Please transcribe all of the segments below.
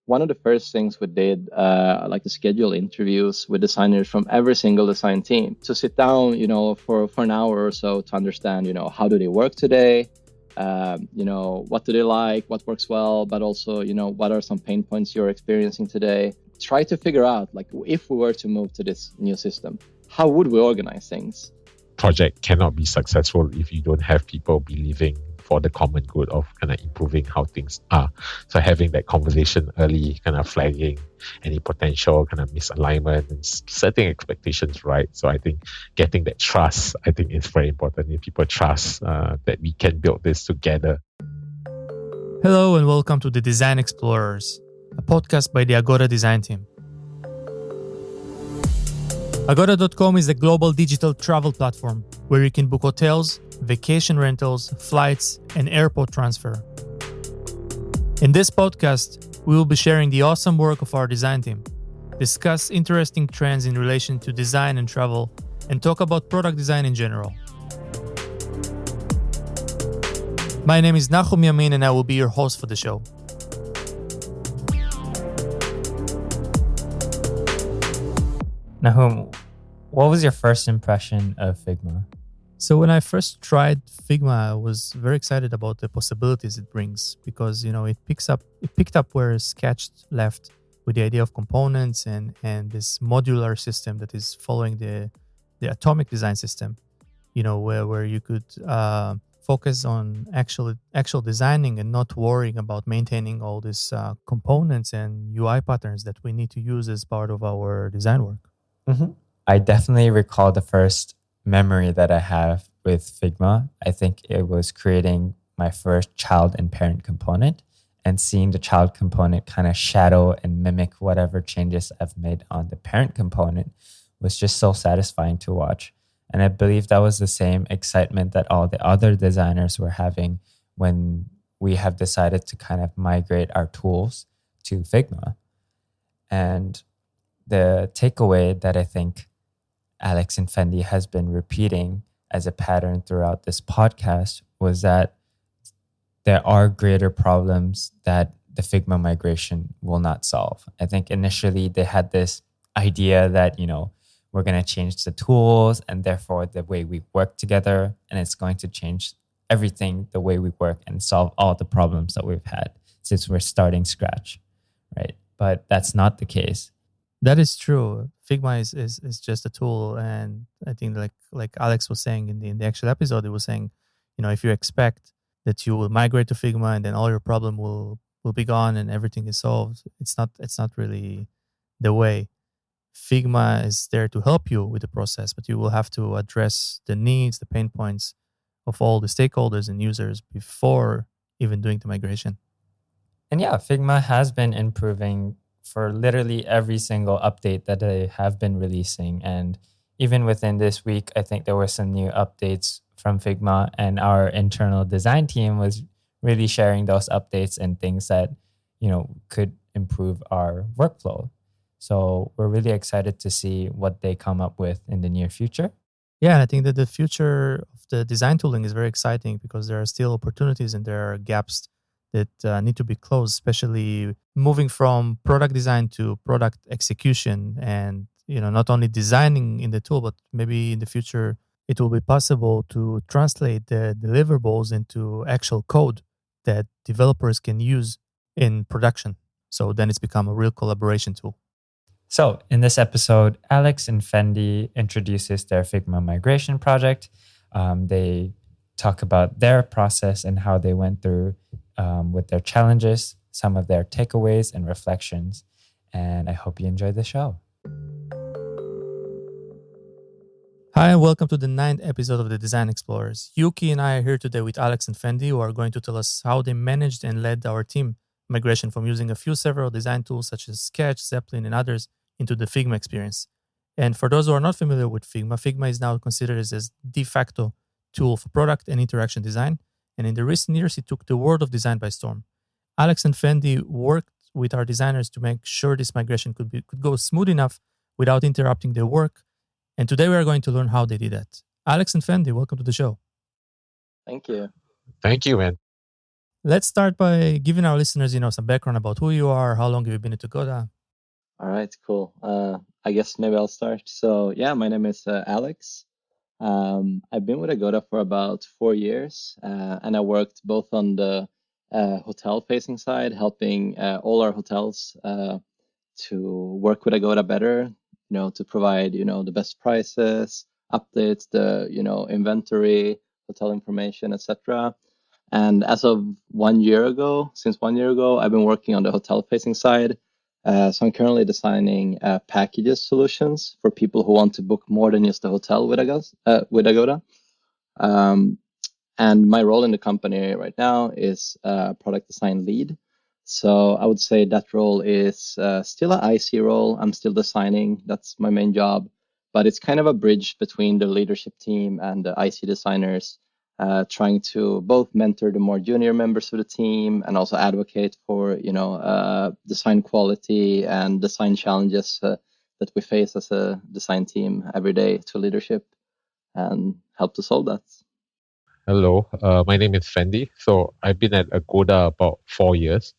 one of the first things we did, like to schedule interviews with designers from every single design team to sit down, for an hour or so to understand, how do they work today? What do they like? What works well? But also, what are some pain points you're experiencing today? Try to figure out, like, if we were to move to this new system, how would we organize things? Project cannot be successful if you don't have people believing for the common good of kind of improving how things are. So having that conversation early, kind of flagging any potential kind of misalignment and setting expectations right. So I think getting that trust, I think is very important. If people trust that we can build this together. Hello and welcome to the Design Explorers, a podcast by the Agora design team. Agora.com is the global digital travel platform where you can book hotels, vacation rentals, flights, and airport transfer. In this podcast, we will be sharing the awesome work of our design team, discuss interesting trends in relation to design and travel, and talk about product design in general. My name is Nahum Yamin and I will be your host for the show. Nahum, what was your first impression of Figma? So when I first tried Figma, I was very excited about the possibilities it brings because, it picked up where Sketch left with the idea of components and this modular system that is following the atomic design system, where you could focus on actual designing and not worrying about maintaining all these components and UI patterns that we need to use as part of our design work. Mm-hmm. I definitely recall the first memory that I have with Figma. I think it was creating my first child and parent component and seeing the child component kind of shadow and mimic whatever changes I've made on the parent component was just so satisfying to watch. And I believe that was the same excitement that all the other designers were having when we have decided to kind of migrate our tools to Figma. And the takeaway that I think Alex and Fendy has been repeating as a pattern throughout this podcast was that there are greater problems that the Figma migration will not solve. I think initially they had this idea that, we're going to change the tools and therefore the way we work together, and it's going to change everything, the way we work, and solve all the problems that we've had since we're starting scratch, right? But that's not the case. That is true. Figma is just a tool, and I think like Alex was saying in the actual episode, it was saying, if you expect that you will migrate to Figma and then all your problem will be gone and everything is solved, it's not really the way. Figma is there to help you with the process, but you will have to address the needs, the pain points of all the stakeholders and users before even doing the migration. And yeah, Figma has been improving for literally every single update that they have been releasing. And even within this week, I think there were some new updates from Figma, and our internal design team was really sharing those updates and things that, could improve our workflow. So we're really excited to see what they come up with in the near future. Yeah, I think that the future of the design tooling is very exciting because there are still opportunities and there are gaps that need to be closed, especially moving from product design to product execution and, not only designing in the tool, but maybe in the future, it will be possible to translate the deliverables into actual code that developers can use in production. So then it's become a real collaboration tool. So in this episode, Alex and Fendy introduces their Figma migration project. They talk about their process and how they went through with their challenges, some of their takeaways and reflections. And I hope you enjoy the show. Hi, and welcome to the 9th episode of the Design Explorers. Yuki and I are here today with Alex and Fendy, who are going to tell us how they managed and led our team migration from using several design tools such as Sketch, Zeplin, and others into the Figma experience. And for those who are not familiar with Figma, Figma is now considered as de facto tool for product and interaction design. And in the recent years, it took the world of design by storm. Alex and Fendy worked with our designers to make sure this migration could go smooth enough without interrupting their work. And today we are going to learn how they did that. Alex and Fendy, welcome to the show. Thank you. Thank you, man. Let's start by giving our listeners, some background about who you are, how long have you been at Togoda? All right, cool. I guess maybe I'll start. So yeah, my name is Alex. I've been with Agoda for about 4 years, and I worked both on the hotel-facing side, helping all our hotels to work with Agoda better, to provide, the best prices, updates, the, inventory, hotel information, etc. And as of 1 year ago, since 1 year ago, I've been working on the hotel-facing side. So I'm currently designing packages solutions for people who want to book more than just a hotel with Agoda. Um, and my role in the company right now is product design lead. So I would say that role is still an IC role. I'm still designing. That's my main job. But it's kind of a bridge between the leadership team and the IC designers, trying to both mentor the more junior members of the team and also advocate for, design quality and design challenges that we face as a design team every day to leadership and help to solve that. Hello, my name is Fendy. So I've been at Agoda about 4 years.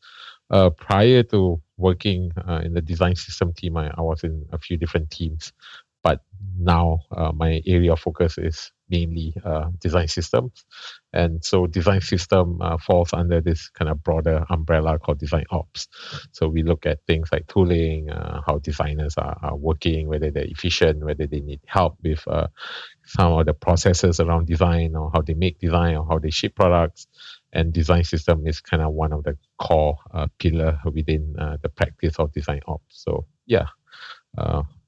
Prior to working in the design system team, I was in a few different teams. But now my area of focus is mainly design systems. And so design system falls under this kind of broader umbrella called design ops. So we look at things like tooling, how designers are working, whether they're efficient, whether they need help with some of the processes around design or how they make design or how they ship products. And design system is kind of one of the core pillar within the practice of design ops. So yeah,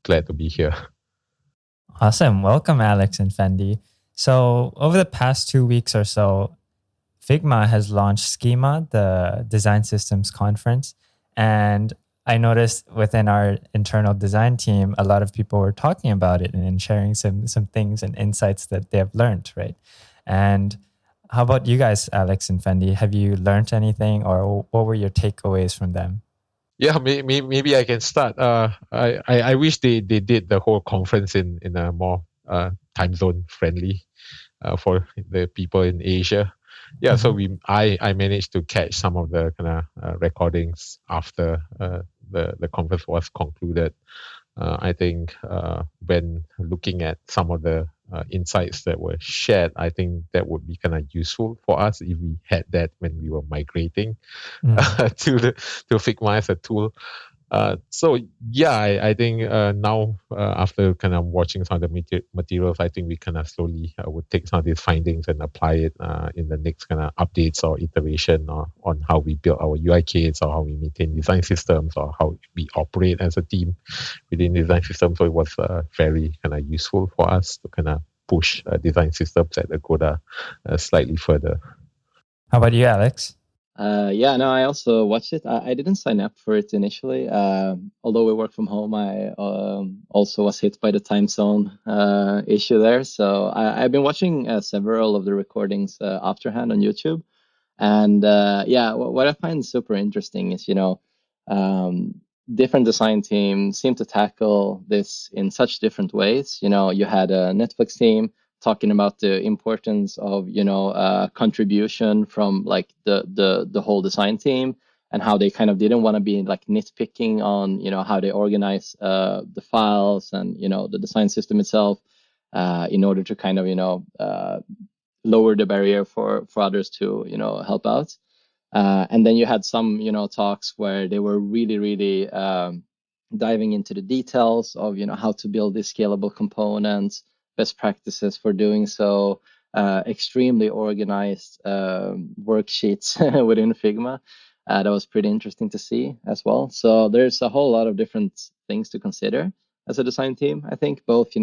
glad to be here. Awesome. Welcome, Alex and Fendi. So over the past 2 weeks or so, Figma has launched Schema, the design systems conference. And I noticed within our internal design team, a lot of people were talking about it and sharing some things and insights that they have learned, right? And how about you guys, Alex and Fendi? Have you learned anything, or what were your takeaways from them? Yeah, maybe I can start. I wish they did the whole conference in a more time zone friendly for the people in Asia. Yeah, so I managed to catch some of the kind of recordings after the conference was concluded. I think when looking at some of the insights that were shared, I think that would be kind of useful for us if we had that when we were migrating to Figma as a tool. So yeah, I think now after kind of watching some of the materials, I think we kind of slowly would take some of these findings and apply it in the next kind of updates or iteration on how we build our UI kits or how we maintain design systems or how we operate as a team within design systems. So it was very kind of useful for us to kind of push design systems at Agoda slightly further. How about you, Alex? Yeah, no, I also watched it. I didn't sign up for it initially. Although we work from home, I also was hit by the time zone issue there. So I've been watching several of the recordings afterhand on YouTube. And yeah, what I find super interesting is, different design teams seem to tackle this in such different ways. You had a Netflix team talking about the importance of contribution from like the whole design team, and how they kind of didn't want to be like nitpicking on how they organize the files and the design system itself, in order to kind of lower the barrier for others to help out. And then you had some talks where they were really diving into the details of how to build these scalable components, best practices for doing so, extremely organized worksheets within Figma. That was pretty interesting to see as well. So there's a whole lot of different things to consider as a design team. I think both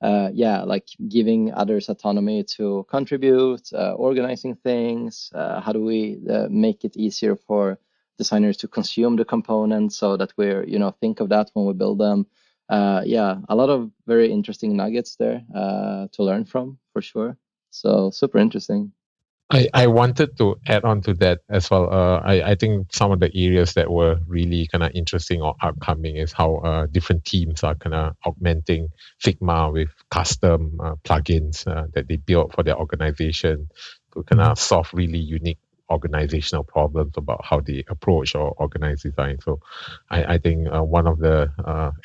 like giving others autonomy to contribute, organizing things. How do we make it easier for designers to consume the components so that we're think of that when we build them. Yeah, a lot of very interesting nuggets there to learn from, for sure. So super interesting. I wanted to add on to that as well. I think some of the areas that were really kind of interesting or upcoming is how different teams are kind of augmenting Figma with custom plugins that they built for their organization to kind of solve really unique organizational problems about how they approach or organize design. So I think one of the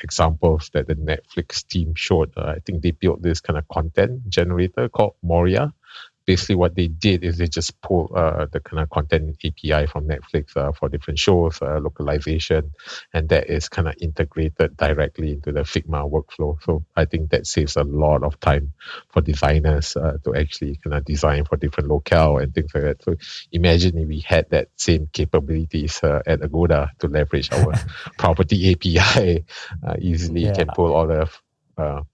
examples that the Netflix team showed, I think they built this kind of content generator called Moria. Basically what they did is they just pulled the kind of content API from Netflix for different shows, localization, and that is kind of integrated directly into the Figma workflow. So I think that saves a lot of time for designers to actually kind of design for different locale and things like that. So imagine if we had that same capabilities at Agoda to leverage our property API easily. You can pull all the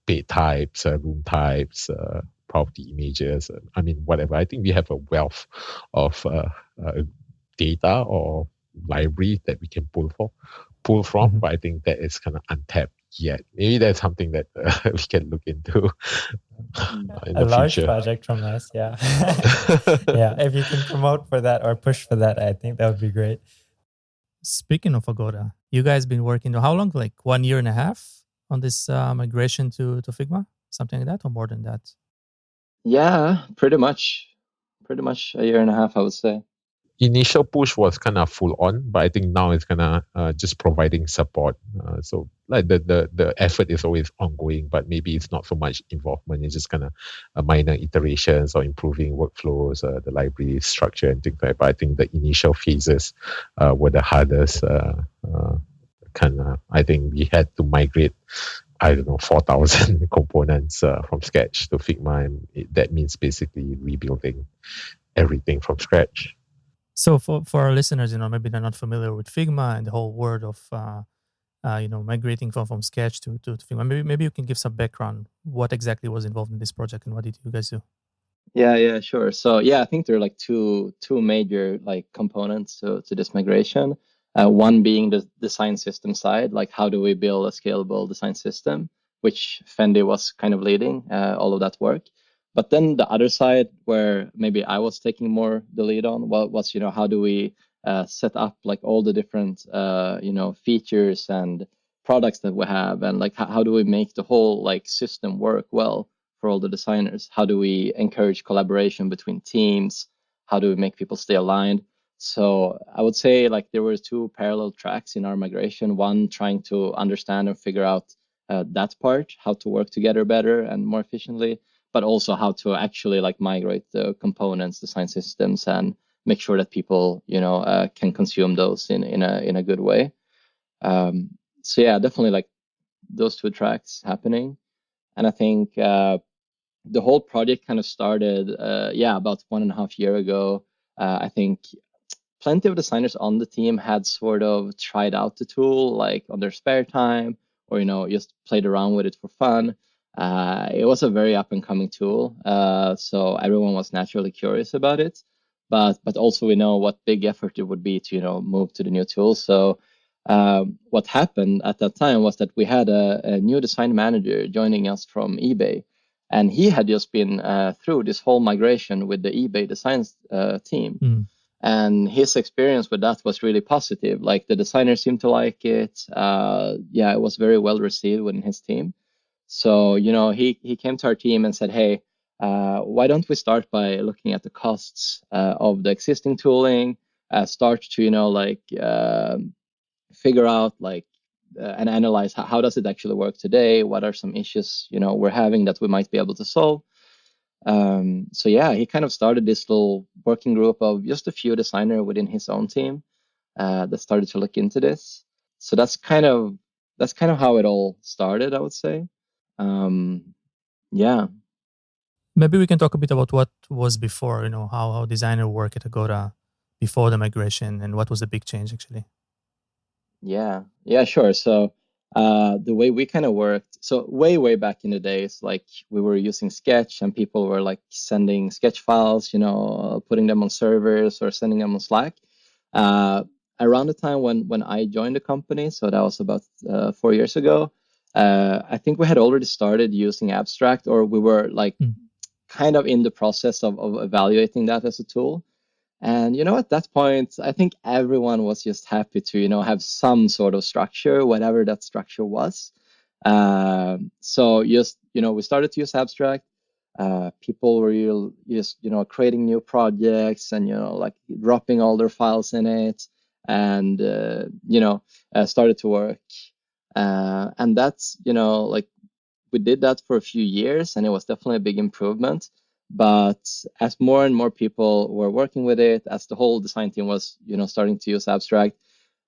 bed types, room types, property images, I mean, whatever. I think we have a wealth of data or library that we can pull from, but I think that is kind of untapped yet. Maybe that's something that we can look into in the large future. Project from us, yeah. Yeah, if you can promote for that or push for that, I think that would be great. Speaking of Agoda, you guys been working how long? Like 1.5 years on this migration to Figma? Something like that, or more than that? Yeah, pretty much 1.5 years, I would say. Initial push was kind of full on, but I think now it's kind of just providing support. So like the effort is always ongoing, but maybe it's not so much involvement. It's just kind of minor iterations or improving workflows, the library structure and things like that. But I think the initial phases were the hardest. I think we had to migrate 4,000 components from Sketch to Figma, and that means basically rebuilding everything from scratch. So for our listeners, maybe they're not familiar with Figma and the whole world of migrating from Sketch to Figma. Maybe you can give some background. What exactly was involved in this project, and what did you guys do? Yeah, sure. So yeah, I think there are like two major like components to this migration. One being the design system side, like how do we build a scalable design system, which Fendy was kind of leading all of that work. But then the other side, where maybe I was taking more the lead on, was how do we set up like all the different features and products that we have, and like how do we make the whole like system work well for all the designers? How do we encourage collaboration between teams? How do we make people stay aligned? So I would say like there were two parallel tracks in our migration. One trying to understand and figure out that part, how to work together better and more efficiently, but also how to actually like migrate the components, design systems, and make sure that people can consume those in a good way. So yeah, definitely like those two tracks happening, and I think the whole project kind of started about 1.5 years ago. I think plenty of designers on the team had sort of tried out the tool like on their spare time, or just played around with it for fun. It was a very up and coming tool, so everyone was naturally curious about it. But also we know what big effort it would be to move to the new tool. So what happened at that time was that we had a new design manager joining us from eBay, and he had just been through this whole migration with the eBay design team. And his experience with that was really positive. Like the designers seemed to like it. It was very well received within his team. So, he came to our team and said, hey, why don't we start by looking at the costs of the existing tooling, start to, figure out and analyze how does it actually work today? What are some issues, we're having that we might be able to solve? So yeah, he kind of started this little working group of just a few designers within his own team that started to look into this. So that's kind of how it all started, I would say. Yeah. Maybe we can talk a bit about what was before, how designer work at Agoda before the migration, and what was the big change actually. Yeah, sure. So the way we kind of worked, so way back in the days, like we were using Sketch and people were like sending Sketch files, putting them on servers or sending them on Slack. Around the time when I joined the company, so that was about 4 years ago, I think we had already started using Abstract, or we were like kind of in the process of evaluating that as a tool. And at that point, I think everyone was just happy to have some sort of structure, whatever that structure was. So just we started to use Abstract. People were just, creating new projects and, like dropping all their files in it and, started to work. And that's, like we did that for a few years and it was definitely a big improvement. But as more and more people were working with it, as the whole design team was, starting to use Abstract,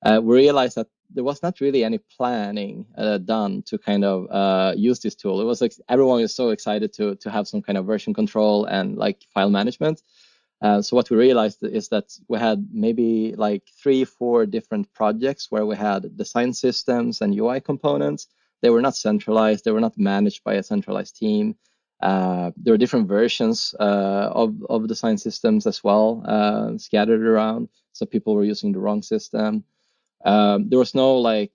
we realized that there was not really any planning done to kind of use this tool. It was like everyone was so excited to have some kind of version control and like file management. So what we realized is that we had maybe like 3-4 different projects where we had design systems and UI components. They were not centralized. They were not managed by a centralized team. There were different versions of design systems as well, scattered around. So people were using the wrong system. There was no like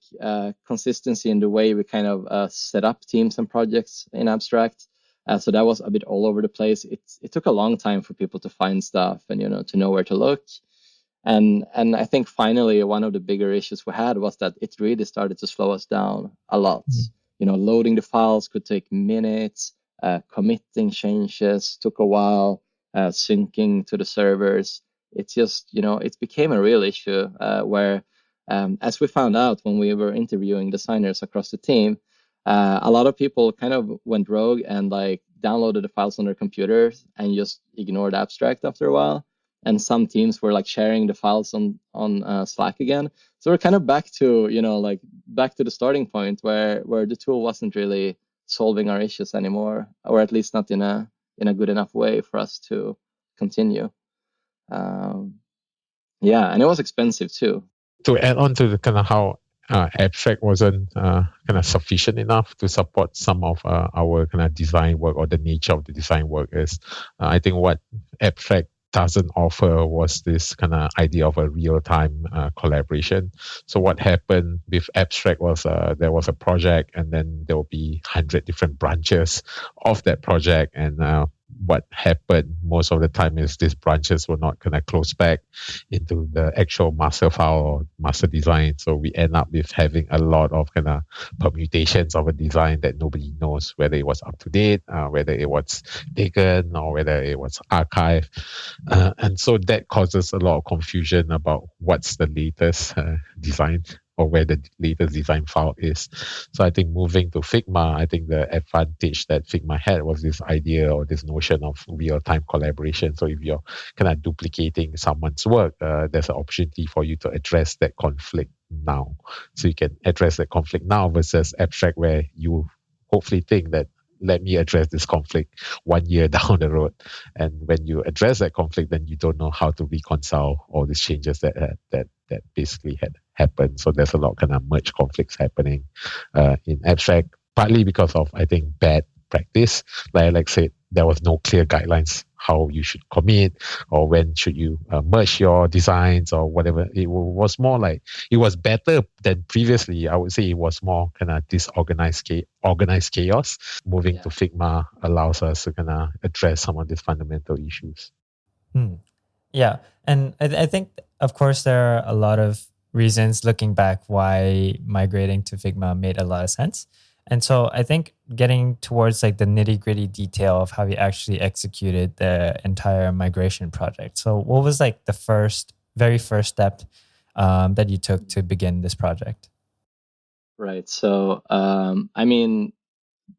consistency in the way we kind of set up teams and projects in Abstract. So that was a bit all over the place. It took a long time for people to find stuff and to know where to look. And I think finally one of the bigger issues we had was that it really started to slow us down a lot. Loading the files could take minutes. Committing changes took a while. Syncing to the servers. It's just it became a real issue where. As we found out when we were interviewing designers across the team, a lot of people kind of went rogue and like downloaded the files on their computers and just ignored Abstract after a while. And some teams were like sharing the files on Slack again. So we're kind of back to back to the starting point where the tool wasn't really solving our issues anymore, or at least not in a good enough way for us to continue. Yeah, and it was expensive too. To add on to the kind of how Abstract wasn't kind of sufficient enough to support some of our kind of design work or the nature of the design work is, I think what Abstract doesn't offer was this kind of idea of a real-time collaboration. So what happened with Abstract was there was a project and then there will be 100 different branches of that project, and what happened most of the time is these branches were not kind of close back into the actual master file or master design. So we end up with having a lot of kind of permutations of a design that nobody knows whether it was up to date, whether it was taken, or whether it was archived. And so that causes a lot of confusion about what's the latest design or where the latest design file is. So I think moving to Figma, I think the advantage that Figma had was this idea or this notion of real-time collaboration. So if you're kind of duplicating someone's work, there's an opportunity for you to address that conflict now. So you can address that conflict now versus Abstract, where you hopefully think that let me address this conflict 1 year down the road. And when you address that conflict, then you don't know how to reconcile all these changes that basically had happened. So there's a lot of kind of merge conflicts happening in Abstract, partly because of, I think, bad practice. Like Alex said, there was no clear guidelines how you should commit or when should you merge your designs or whatever. It was more like, it was better than previously. I would say it was more kind of disorganized organized chaos. Moving to Figma allows us to kind of address some of these fundamental issues. Yeah. And I think, of course, there are a lot of reasons looking back why migrating to Figma made a lot of sense. And so I think getting towards like the nitty-gritty detail of how you actually executed the entire migration project. So what was like the very first step that you took to begin this project? Right. So, I mean,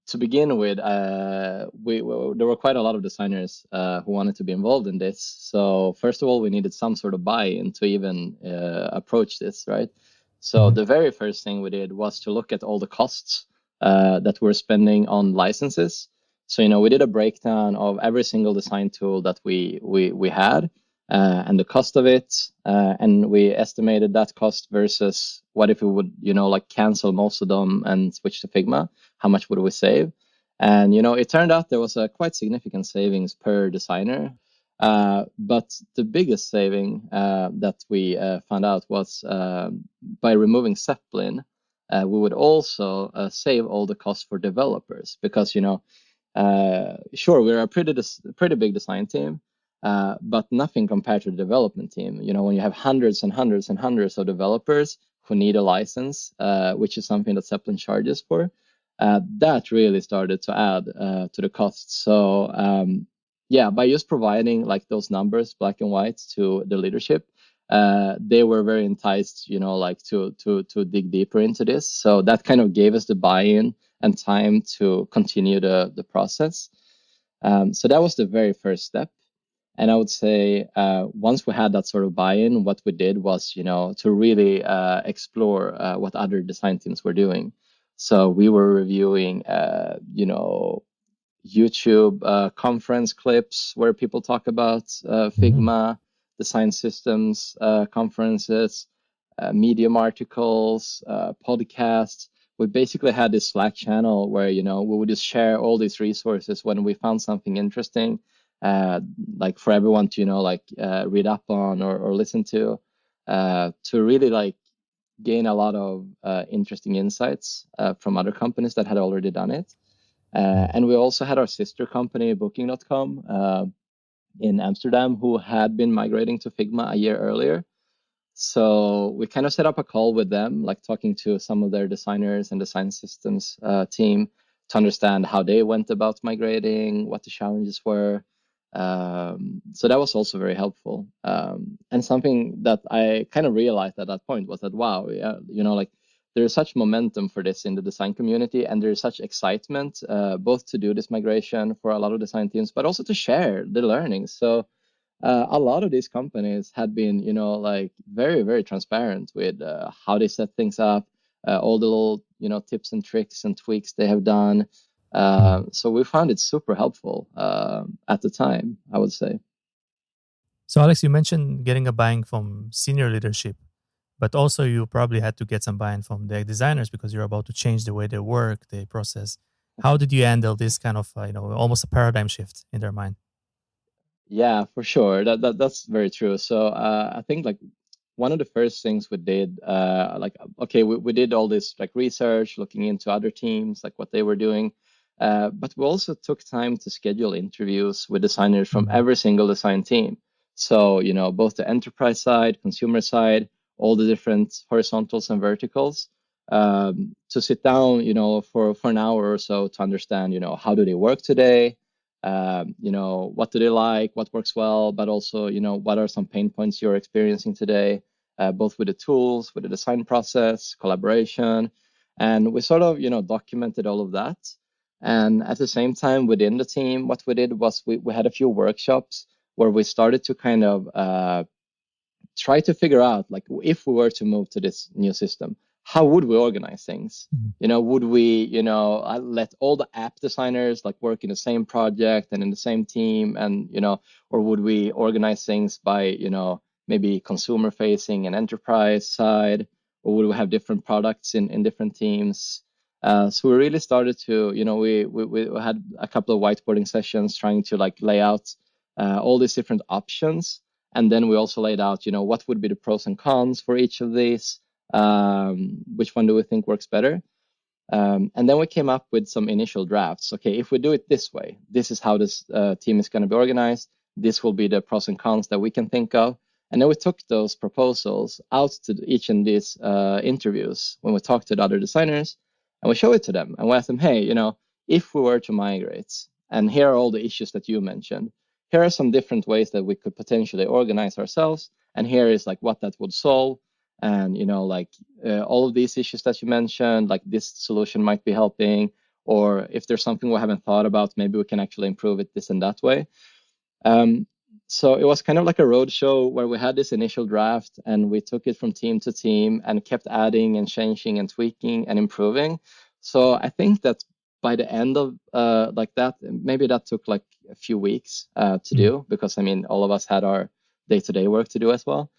to begin with, there were quite a lot of designers who wanted to be involved in this. So first of all, we needed some sort of buy-in to even approach this, right? So the very first thing we did was to look at all the costs that we're spending on licenses. So, we did a breakdown of every single design tool that we had and the cost of it. And we estimated that cost versus what if we would, like cancel most of them and switch to Figma? How much would we save? And, it turned out there was a quite significant savings per designer. But the biggest saving that we found out was by removing Zeplin, we would also save all the costs for developers because, sure, we're a pretty big design team, but nothing compared to the development team. When you have hundreds and hundreds and hundreds of developers who need a license, which is something that Zeplin charges for, that really started to add to the cost. So yeah, by just providing like those numbers, black and white, to the leadership, they were very enticed, like to dig deeper into this. So that kind of gave us the buy-in and time to continue the process. So that was the very first step. And I would say once we had that sort of buy-in, what we did was, to really explore what other design teams were doing. So we were reviewing, YouTube conference clips where people talk about Figma, design systems, conferences, Medium articles, podcasts. We basically had this Slack channel where, we would just share all these resources when we found something interesting, like for everyone to, read up on or listen to really like gain a lot of interesting insights from other companies that had already done it. And we also had our sister company, Booking.com, in Amsterdam, who had been migrating to Figma a year earlier. So we kind of set up a call with them, like talking to some of their designers and design systems team to understand how they went about migrating, what the challenges were. So that was also very helpful. And something that I kind of realized at that point was that, wow, yeah, like there's such momentum for this in the design community, and there's such excitement both to do this migration for a lot of design teams, but also to share the learnings. So a lot of these companies had been, like very, very transparent with how they set things up, all the little, tips and tricks and tweaks they have done. So we found it super helpful at the time, I would say. So Alex, you mentioned getting a buy-in from senior leadership, but also you probably had to get some buy-in from the designers because you're about to change the way they work, they process. How did you handle this kind of, almost a paradigm shift in their mind? Yeah, for sure. That's very true. So I think like one of the first things we did, we did all this like research, looking into other teams, like what they were doing. But we also took time to schedule interviews with designers from every single design team. So, both the enterprise side, consumer side, all the different horizontals and verticals, to sit down, for an hour or so to understand, how do they work today? What do they like, what works well, but also, what are some pain points you're experiencing today, both with the tools, with the design process, collaboration. And we sort of, documented all of that. And at the same time, within the team, what we did was we had a few workshops where we started to kind of try to figure out, like, if we were to move to this new system, how would we organize things? Would we, let all the app designers like work in the same project and in the same team, and or would we organize things by, maybe consumer facing and enterprise side, or would we have different products in different teams? So we really started to, we had a couple of whiteboarding sessions trying to like lay out all these different options. And then we also laid out, what would be the pros and cons for each of these? Which one do we think works better? And then we came up with some initial drafts. Okay, if we do it this way, this is how this team is going to be organized. This will be the pros and cons that we can think of. And then we took those proposals out to each of these interviews when we talked to the other designers, and we show it to them. And we asked them, hey, if we were to migrate, and here are all the issues that you mentioned, here are some different ways that we could potentially organize ourselves. And here is like what that would solve. And, all of these issues that you mentioned, like this solution might be helping, or if there's something we haven't thought about, maybe we can actually improve it this and that way. So it was kind of like a roadshow where we had this initial draft and we took it from team to team and kept adding and changing and tweaking and improving. So I think that by the end of like that, maybe that took like a few weeks to do, because I mean, all of us had our day-to-day work to do as well.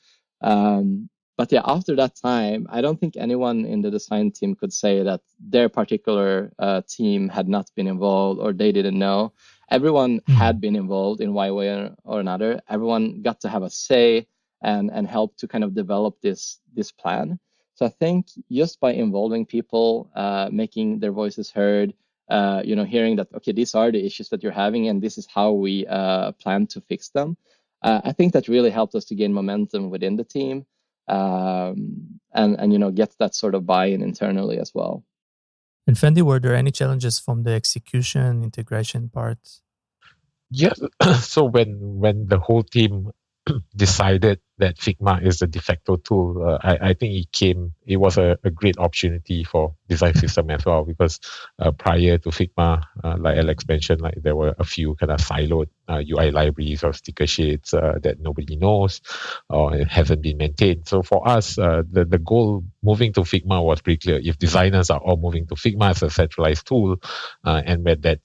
But yeah, after that time, I don't think anyone in the design team could say that their particular team had not been involved or they didn't know. Everyone had been involved in one way or another. Everyone got to have a say and help to kind of develop this plan. So I think just by involving people, making their voices heard, hearing that, okay, these are the issues that you're having and this is how we plan to fix them. I think that really helped us to gain momentum within the team, and get that sort of buy-in internally as well. And Fendi, were there any challenges from the execution, integration part? Yeah. So when the whole team decided that Figma is the de facto tool, I think it was a great opportunity for design system as well, because prior to Figma, like Alex mentioned, like there were a few kind of siloed UI libraries or sticker sheets that nobody knows or it hasn't been maintained. So for us, the goal moving to Figma was pretty clear. If designers are all moving to Figma as a centralized tool, and when that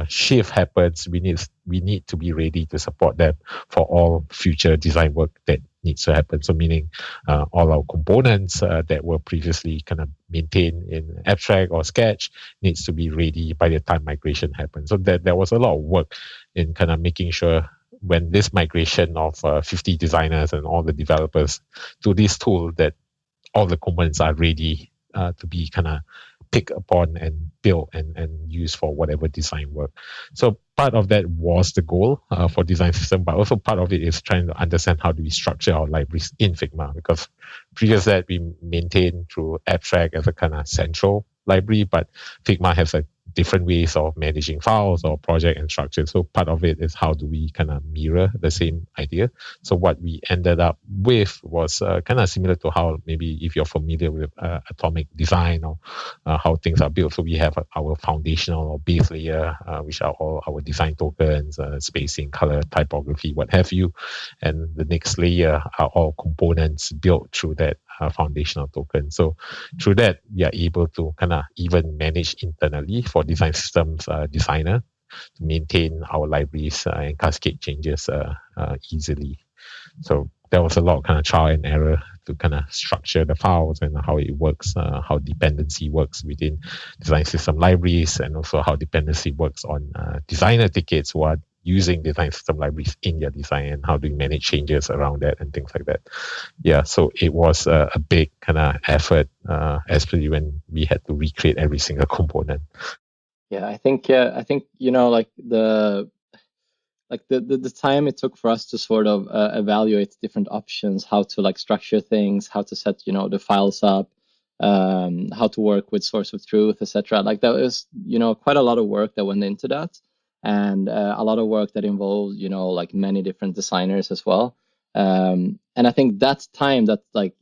shift happens, we need to be ready to support them for all future design work that needs to happen. So meaning all our components that were previously kind of maintained in Abstract or Sketch needs to be ready by the time migration happens. So there was a lot of work in kind of making sure when this migration of 50 designers and all the developers to this tool, that all the components are ready to be kind of picked upon and built and used for whatever design work. So part of that was the goal for design system, but also part of it is trying to understand how do we structure our libraries in Figma, because previous that we maintained through Abstract as a kind of central library, but Figma has a different ways of managing files or project and structure. So part of it is how do we kind of mirror the same idea. So what we ended up with was kind of similar to how maybe if you're familiar with atomic design or how things are built. So we have our foundational or base layer, which are all our design tokens, spacing, color, typography, what have you. And the next layer are all components built through that foundational token. So through that, we are able to kind of even manage internally for design systems designer to maintain our libraries and cascade changes easily. So there was a lot of kind of trial and error to kind of structure the files and how it works, how dependency works within design system libraries, and also how dependency works on designer tickets who are using design system libraries in their design, and how do we manage changes around that and things like that. Yeah, so it was a big kind of effort, especially when we had to recreate every single component. Yeah, I think like the time it took for us to sort of evaluate different options, how to like structure things, how to set the files up, how to work with source of truth, etc. Like that was quite a lot of work that went into that, and a lot of work that involved like many different designers as well. And I think that time that like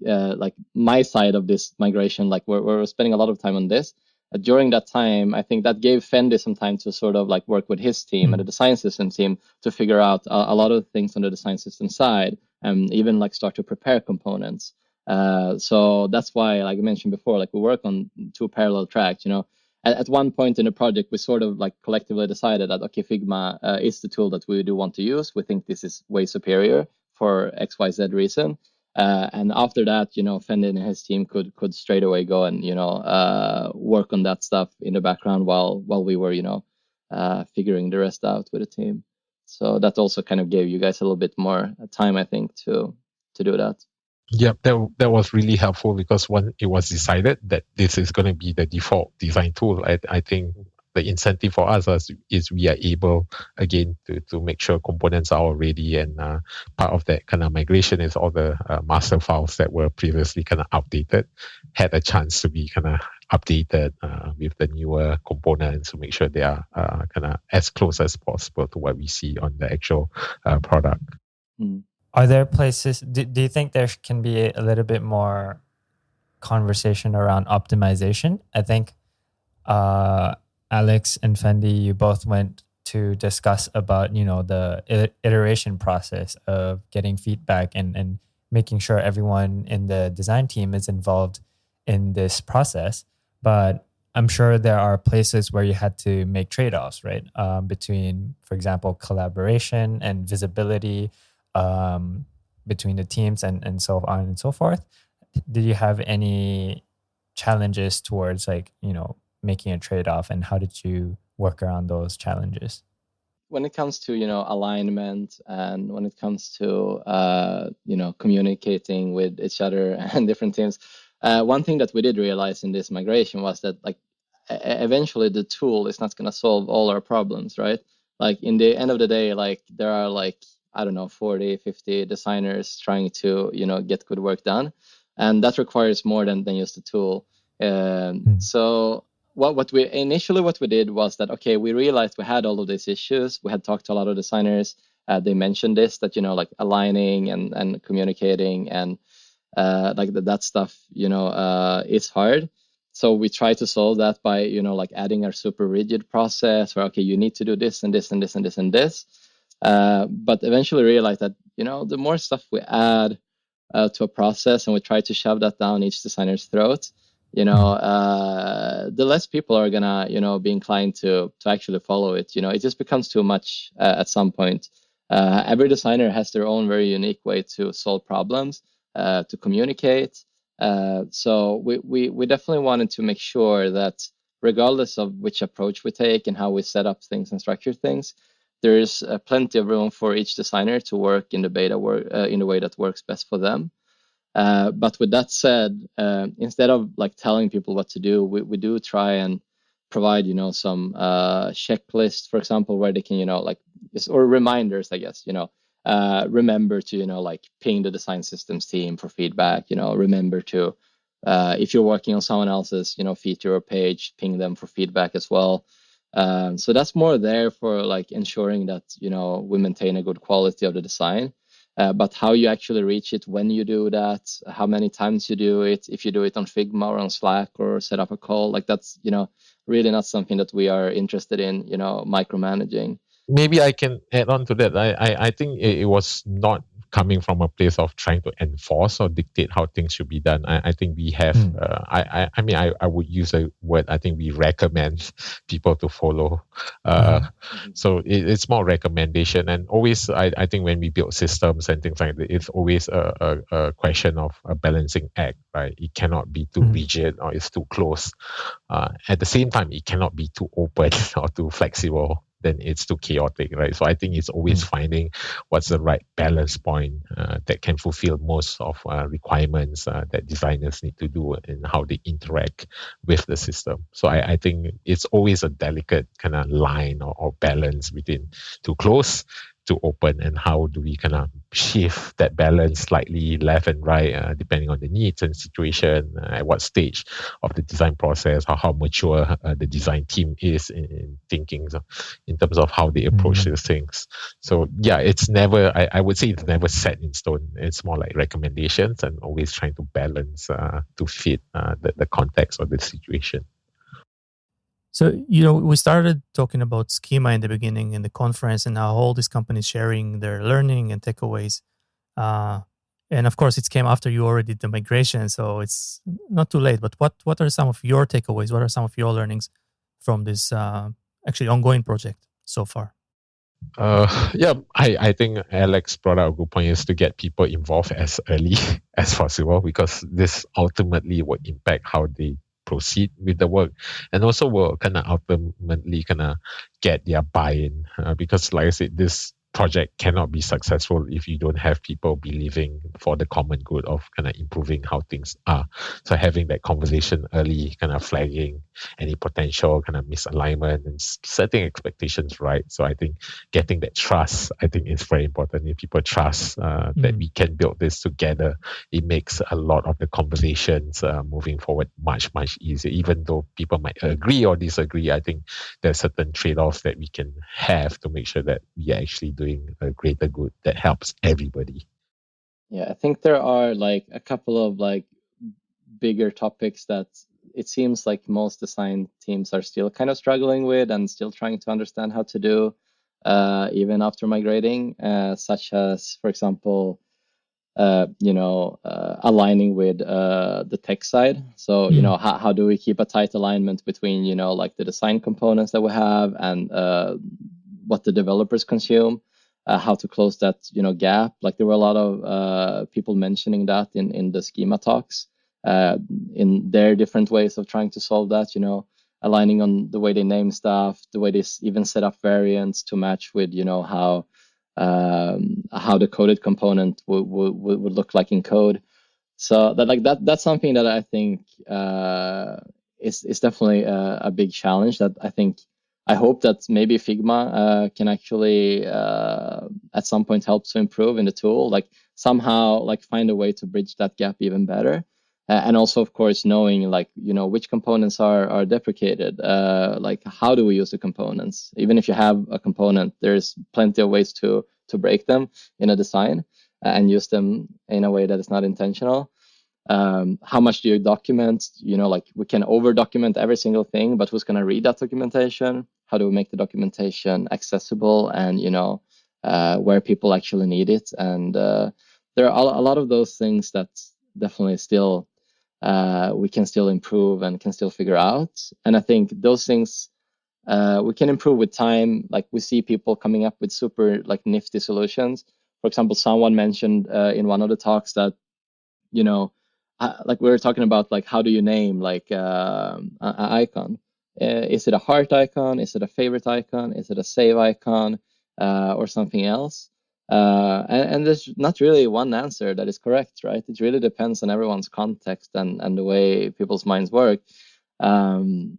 my side of this migration, like we're spending a lot of time on this. During that time, I think that gave Fendi some time to sort of like work with his team and the design system team to figure out a lot of things on the design system side, and even like start to prepare components. So that's why, like I mentioned before, like we work on two parallel tracks. At one point in the project, we sort of like collectively decided that okay, Figma is the tool that we do want to use. We think this is way superior for XYZ reason. And after that, Fendi and his team could straight away go and work on that stuff in the background while we were figuring the rest out with the team. So that also kind of gave you guys a little bit more time, I think, to do that. Yep, that was really helpful, because when it was decided that this is going to be the default design tool, I think the incentive for us is we are able again to make sure components are all ready, and part of that kind of migration is all the master files that were previously kind of outdated had a chance to be kind of updated with the newer components to make sure they are kind of as close as possible to what we see on the actual product. Are there places, do you think there can be a little bit more conversation around optimization? I think Alex and Fendi, you both went to discuss about, the iteration process of getting feedback and making sure everyone in the design team is involved in this process. But I'm sure there are places where you had to make trade-offs, right? Between, for example, collaboration and visibility between the teams and so on and so forth. Did you have any challenges towards making a trade-off, and how did you work around those challenges? When it comes to alignment, and when it comes to communicating with each other and different teams, one thing that we did realize in this migration was that like eventually the tool is not going to solve all our problems, right? Like in the end of the day, like there are like I don't know 40, 50 designers trying to get good work done, and that requires more than just the tool. So what we did was that, okay, we realized we had all of these issues. We had talked to a lot of designers. They mentioned this, that, like aligning and communicating and like that stuff, is hard. So we try to solve that by, like adding our super rigid process where, okay, you need to do this and this and this and this and this. But eventually realize that, the more stuff we add to a process and we try to shove that down each designer's throat, the less people are gonna, be inclined to actually follow it. It just becomes too much at some point. Every designer has their own very unique way to solve problems, to communicate. So we definitely wanted to make sure that regardless of which approach we take and how we set up things and structure things, there's plenty of room for each designer to work in the beta in the way that works best for them. But with that said, instead of like telling people what to do, we do try and provide, some checklist, for example, where they can, or reminders, I guess, remember to, like ping the design systems team for feedback, remember to, if you're working on someone else's, feature or page, ping them for feedback as well. So that's more there for like ensuring that, we maintain a good quality of the design. But how you actually reach it, when you do that, how many times you do it, if you do it on Figma or on Slack or set up a call, like that's, really not something that we are interested in, micromanaging. Maybe I can add on to that. I think it was not coming from a place of trying to enforce or dictate how things should be done. I think we have, I mean, I would use a word, I think we recommend people to follow. So it's more recommendation. And always, I think when we build systems and things like that, it's always a question of a balancing act, right? It cannot be too rigid or it's too close. At the same time, it cannot be too open or too flexible. Then it's too chaotic, right? So I think it's always finding what's the right balance point that can fulfill most of requirements that designers need to do and how they interact with the system. So I think it's always a delicate kind of line or balance between too close to open, and how do we kind of shift that balance slightly left and right depending on the needs and situation, at what stage of the design process, how mature the design team is in thinking in terms of how they approach these things. So yeah, it's never, I would say it's never set in stone. It's more like recommendations and always trying to balance to fit the context of the situation. So, we started talking about schema in the beginning in the conference and how all these companies sharing their learning and takeaways. And of course, it came after you already did the migration, so it's not too late. But what are some of your takeaways? What are some of your learnings from this actually ongoing project so far? Yeah, I think Alex brought out a good point, is to get people involved as early as possible, because this ultimately will impact how they proceed with the work, and also will kind of ultimately kind of get their buy-in, because like I said, this project cannot be successful if you don't have people believing for the common good of kind of improving how things are. So having that conversation early, kind of flagging any potential kind of misalignment and setting expectations right. So I think getting that trust, I think, is very important. If people trust that we can build this together, it makes a lot of the conversations moving forward much easier. Even though people might agree or disagree, I think there's certain trade-offs that we can have to make sure that we are actually doing a greater good that helps everybody. Yeah, I think there are like a couple of like bigger topics that it seems like most design teams are still kind of struggling with and still trying to understand how to do, even after migrating, such as, for example, aligning with the tech side. So, how do we keep a tight alignment between, like the design components that we have and what the developers consume, how to close that, gap. Like there were a lot of people mentioning that in the schema talks, in their different ways of trying to solve that, aligning on the way they name stuff, the way they even set up variants to match with, how the coded component would look like in code. So that's something that I think is definitely a big challenge that I hope that maybe Figma can actually at some point help to improve in the tool, like somehow like find a way to bridge that gap even better. And also, of course, knowing like, which components are deprecated, like how do we use the components? Even if you have a component, there's plenty of ways to break them in a design and use them in a way that is not intentional. How much do you document? Like we can over document every single thing, but who's going to read that documentation? How do we make the documentation accessible and, where people actually need it? And there are a lot of those things that definitely still we can still improve and can still figure out. And I think those things we can improve with time. Like we see people coming up with super like nifty solutions. For example, someone mentioned in one of the talks that, like we were talking about, like how do you name like an icon? Is it a heart icon? Is it a favorite icon? Is it a save icon or something else? And there's not really one answer that is correct, right? It really depends on everyone's context and the way people's minds work. And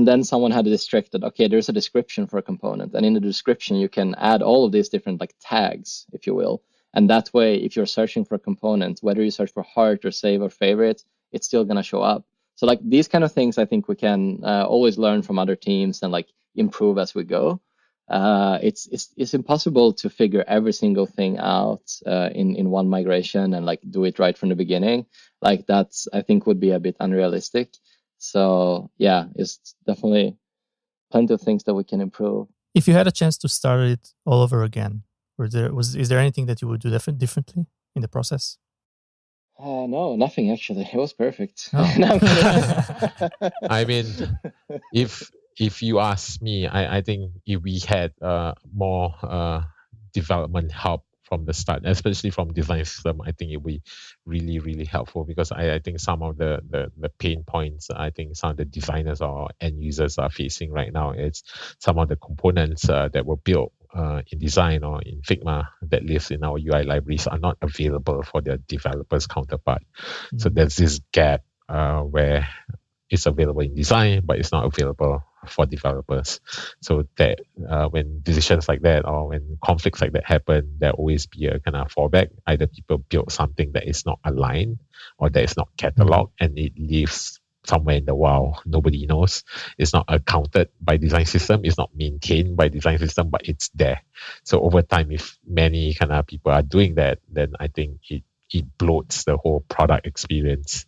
then someone had this trick that, okay, there's a description for a component. And in the description, you can add all of these different like tags, if you will. And that way, if you're searching for a component, whether you search for heart or save or favorite, it's still going to show up. So like these kind of things, I think we can always learn from other teams and like improve as we go. It's impossible to figure every single thing out in one migration and like do it right from the beginning. Like that's, I think, would be a bit unrealistic. So yeah, it's definitely plenty of things that we can improve. If you had a chance to start it all over again, is there anything that you would do differently in the process? No, nothing actually. It was perfect. Oh. No, I'm kidding. I mean, if you ask me, I think if we had more development help from the start, especially from design system, I think it would be really, really helpful, because I think some of the pain points I think some of the designers or end users are facing right now is some of the components that were built in design or in Figma that lives in our UI libraries are not available for their developers counterpart. Mm-hmm. So there's this gap where it's available in design, but it's not available for developers. So that when decisions like that or when conflicts like that happen, there'll always be a kind of fallback. Either people build something that is not aligned or that is not cataloged, and it lives somewhere in the wild. Nobody knows. It's not accounted by design system. It's not maintained by design system, but it's there. So over time, if many kind of people are doing that, then I think it bloats the whole product experience.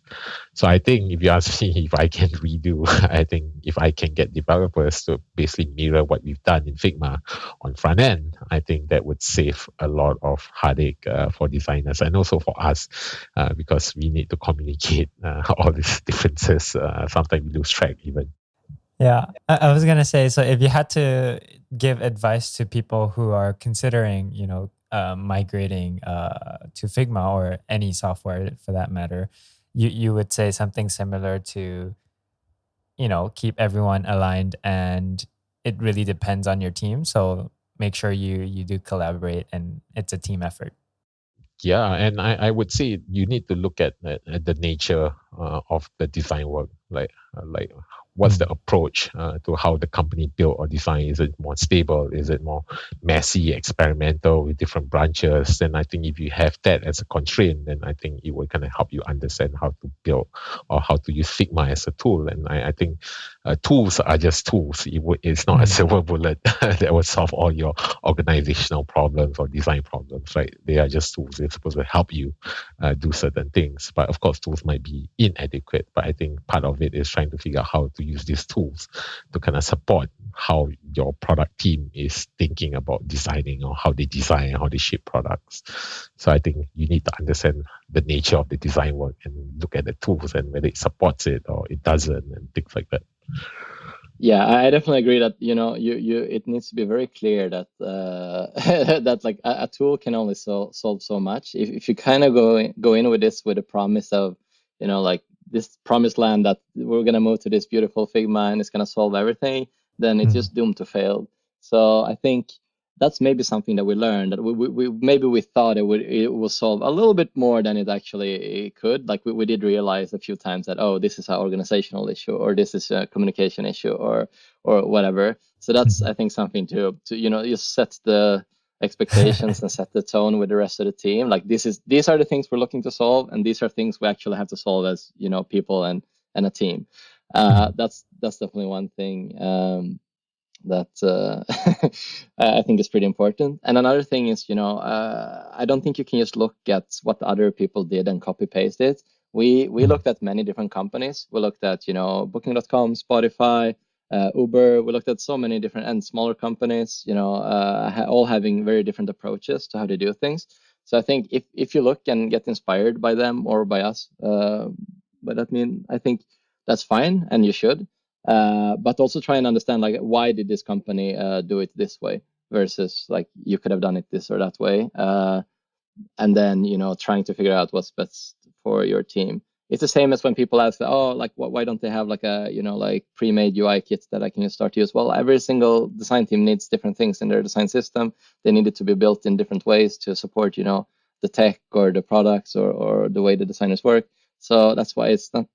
So I think if you ask me if I can redo, I think if I can get developers to basically mirror what we've done in Figma on front end, I think that would save a lot of heartache for designers and also for us, because we need to communicate all these differences. Sometimes we lose track even. Yeah, I was going to say, so if you had to give advice to people who are considering, migrating to Figma or any software for that matter, you would say something similar to, keep everyone aligned, and it really depends on your team. So make sure you do collaborate and it's a team effort. Yeah, and I would say you need to look at the nature of the design work, like what's the approach to how the company built or design? Is it more stable? Is it more messy, experimental with different branches? Then I think if you have that as a constraint, then I think it will kind of help you understand how to build or how to use Figma as a tool. And I think tools are just tools. It's not a silver bullet that will solve all your organizational problems or design problems, right? They are just tools. They're supposed to help you do certain things. But of course, tools might be inadequate. But I think part of it is trying to figure out how to use these tools to kind of support how your product team is thinking about designing or how they design, how they ship products. So I think you need to understand the nature of the design work and look at the tools and whether it supports it or it doesn't and things like that. Yeah, I definitely agree that it needs to be very clear that that like a tool can only solve so much. If you kind of go in with this with a promise of like this promised land that we're gonna move to this beautiful Figma and it's gonna solve everything, then it's just doomed to fail. So I think that's maybe something that we learned, that we thought it would solve a little bit more than it actually could. Like we did realize a few times that, oh, this is an organizational issue, or this is a communication issue, or whatever. So that's I think something to you set the expectations and set the tone with the rest of the team. Like these are the things we're looking to solve, and these are things we actually have to solve as people and a team. That's definitely one thing that I think is pretty important. And another thing is, I don't think you can just look at what other people did and copy paste it. We looked at many different companies. We looked at Booking.com, Spotify, Uber. We looked at so many different and smaller companies, all having very different approaches to how to do things. So I think if you look and get inspired by them or by us, I think that's fine and you should. But also try and understand like why did this company do it this way versus like you could have done it this or that way. And then trying to figure out what's best for your team. It's the same as when people ask, oh, like why don't they have like a like pre-made UI kit that I can just start to use? Well, every single design team needs different things in their design system. They need it to be built in different ways to support the tech or the products or the way the designers work. So that's why it's not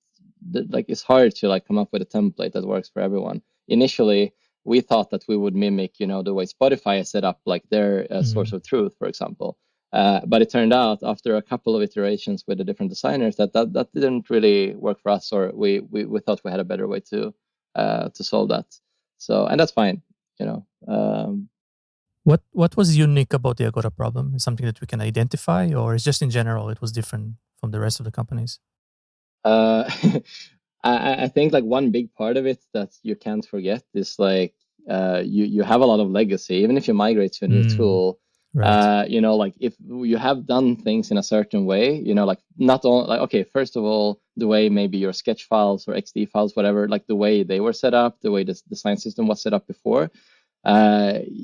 like it's hard to like come up with a template that works for everyone. Initially, we thought that we would mimic the way Spotify has set up like their source of truth, for example. But it turned out after a couple of iterations with the different designers that didn't really work for us, or we thought we had a better way to solve that. So, and that's fine, What was unique about the Agora problem? Is something that we can identify, or is just in general it was different from the rest of the companies? I think like one big part of it that you can't forget is like you have a lot of legacy, even if you migrate to a new tool. Right. Like if you have done things in a certain way, like not only like, okay, first of all, the way maybe your sketch files or XD files, whatever, like the way they were set up, the way the design system was set up before,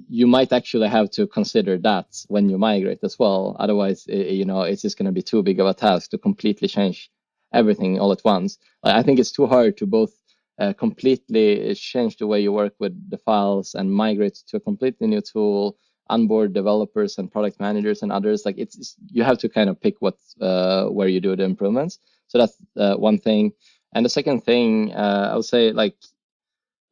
you might actually have to consider that when you migrate as well. Otherwise, it's just going to be too big of a task to completely change everything all at once. I think it's too hard to both completely change the way you work with the files and migrate to a completely new tool, onboard developers and product managers and others. Like you have to kind of pick where you do the improvements. So that's one thing. And the second thing, I would say like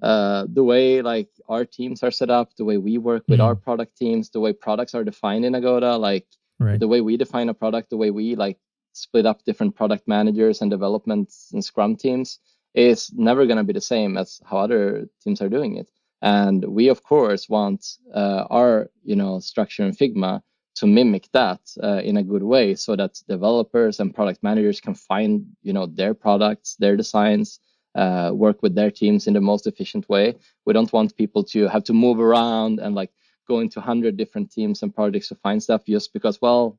the way like our teams are set up, the way we work with our product teams, the way products are defined in Agoda, like the way we define a product, the way we like split up different product managers and development and Scrum teams is never going to be the same as how other teams are doing it. And we, of course, want our structure in Figma to mimic that in a good way so that developers and product managers can find their products, their designs, work with their teams in the most efficient way. We don't want people to have to move around and like go into 100 different teams and projects to find stuff just because, well,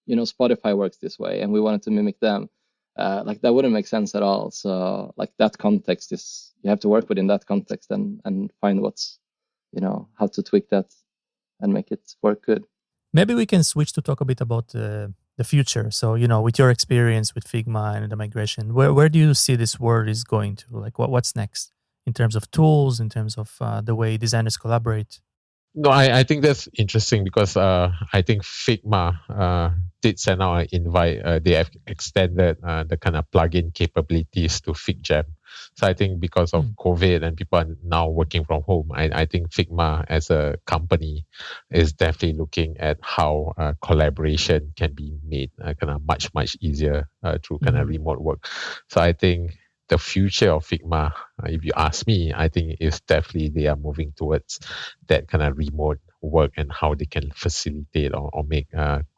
Spotify works this way and we wanted to mimic them. Like that wouldn't make sense at all. So like that context is, you have to work within that context and find what's, how to tweak that and make it work good. Maybe we can switch to talk a bit about the future. So, with your experience with Figma and the migration, where do you see this world is going to? Like what's next in terms of tools, in terms of the way designers collaborate? No, I think that's interesting because I think Figma did send out an invite. They have extended the kind of plugin capabilities to FigJam. So I think because of COVID and people are now working from home, I think Figma as a company is definitely looking at how collaboration can be made kind of much easier through kind of remote work. So I think the future of Figma, if you ask me, I think is definitely they are moving towards that kind of remote work and how they can facilitate or make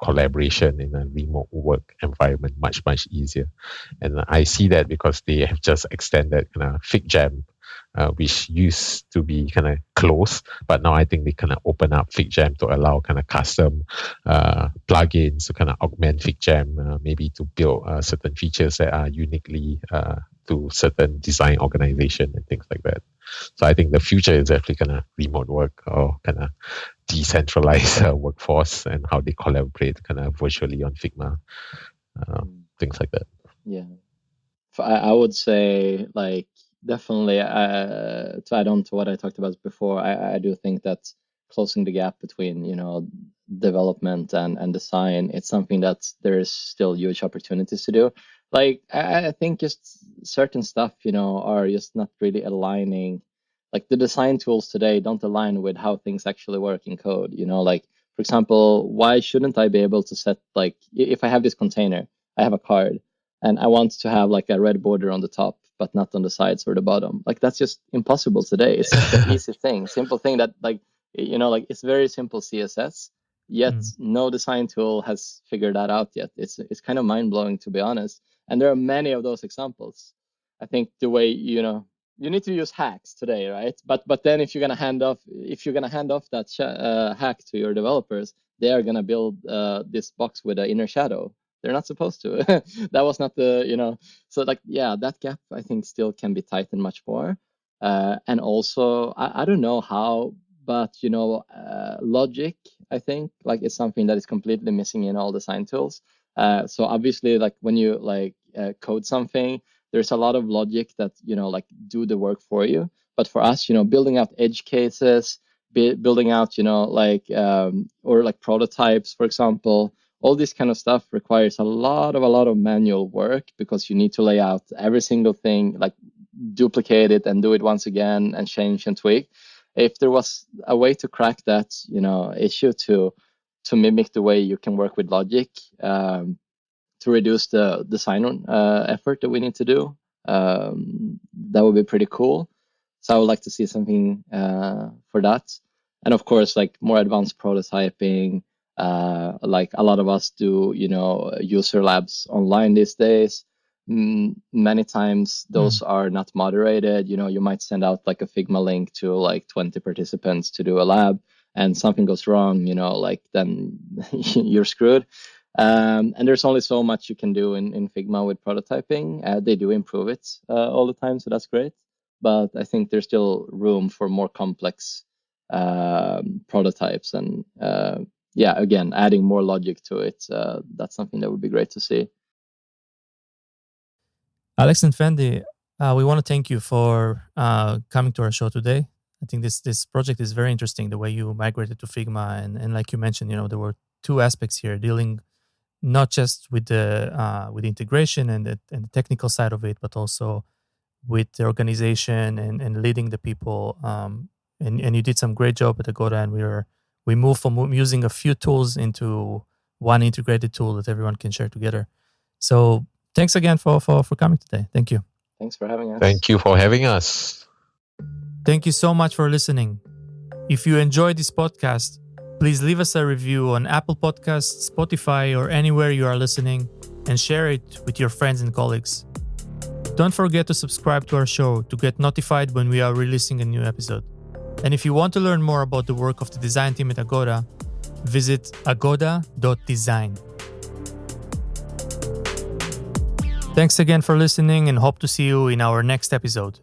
collaboration in a remote work environment much easier. And I see that because they have just extended kind of FigJam, which used to be kind of closed, but now I think they kind of open up FigJam to allow kind of custom plugins to kind of augment FigJam, maybe to build certain features that are uniquely to certain design organization and things like that. So I think the future is definitely kind of remote work or kind of decentralized workforce and how they collaborate kind of virtually on Figma, things like that. Yeah. I would say like definitely to add on to what I talked about before, I do think that closing the gap between, development and design, it's something that there's still huge opportunities to do. Like I think just certain stuff, are just not really aligning. Like the design tools today don't align with how things actually work in code. Like For example, why shouldn't I be able to set, like, if I have this container, I have a card, and I want to have like a red border on the top, but not on the sides or the bottom. Like, that's just impossible today. It's such an easy thing, simple thing that, like, like, it's very simple CSS, yet no design tool has figured that out yet. It's kind of mind blowing, to be honest. And there are many of those examples. I think the way, you need to use hacks today, right? But then if you're gonna hand off that hack to your developers, they are gonna build this box with an inner shadow. They're not supposed to. That was not the. So, like, yeah, that gap I think still can be tightened much more. And also, I don't know how, but logic, I think, like, is something that is completely missing in all design tools. So obviously, like, when you code something, there's a lot of logic that like do the work for you. But for us, building out edge cases, building out or like prototypes, for example, all this kind of stuff requires a lot of manual work, because you need to lay out every single thing, like duplicate it and do it once again and change and tweak. If there was a way to crack that issue to mimic the way you can work with logic, to reduce the design effort that we need to do, that would be pretty cool. So I would like to see something for that. And of course, like, more advanced prototyping, like a lot of us do, user labs online these days. Many times those are not moderated. You might send out like a Figma link to like 20 participants to do a lab, and something goes wrong, like, then you're screwed. And there's only so much you can do in Figma with prototyping. They do improve it all the time, so that's great. But I think there's still room for more complex prototypes, and again, adding more logic to it. That's something that would be great to see. Alex and Fendy, we want to thank you for coming to our show today. I think this project is very interesting, the way you migrated to Figma, and like you mentioned, there were two aspects here, dealing not just with the integration and the technical side of it, but also with the organization and leading the people. And you did some great job at Agoda, and we moved from using a few tools into one integrated tool that everyone can share together. So thanks again for coming today. Thank you. Thanks for having us. Thank you for having us. Thank you so much for listening. If you enjoyed this podcast, please leave us a review on Apple Podcasts, Spotify, or anywhere you are listening, and share it with your friends and colleagues. Don't forget to subscribe to our show to get notified when we are releasing a new episode. And if you want to learn more about the work of the design team at Agoda, visit agoda.design. Thanks again for listening, and hope to see you in our next episode.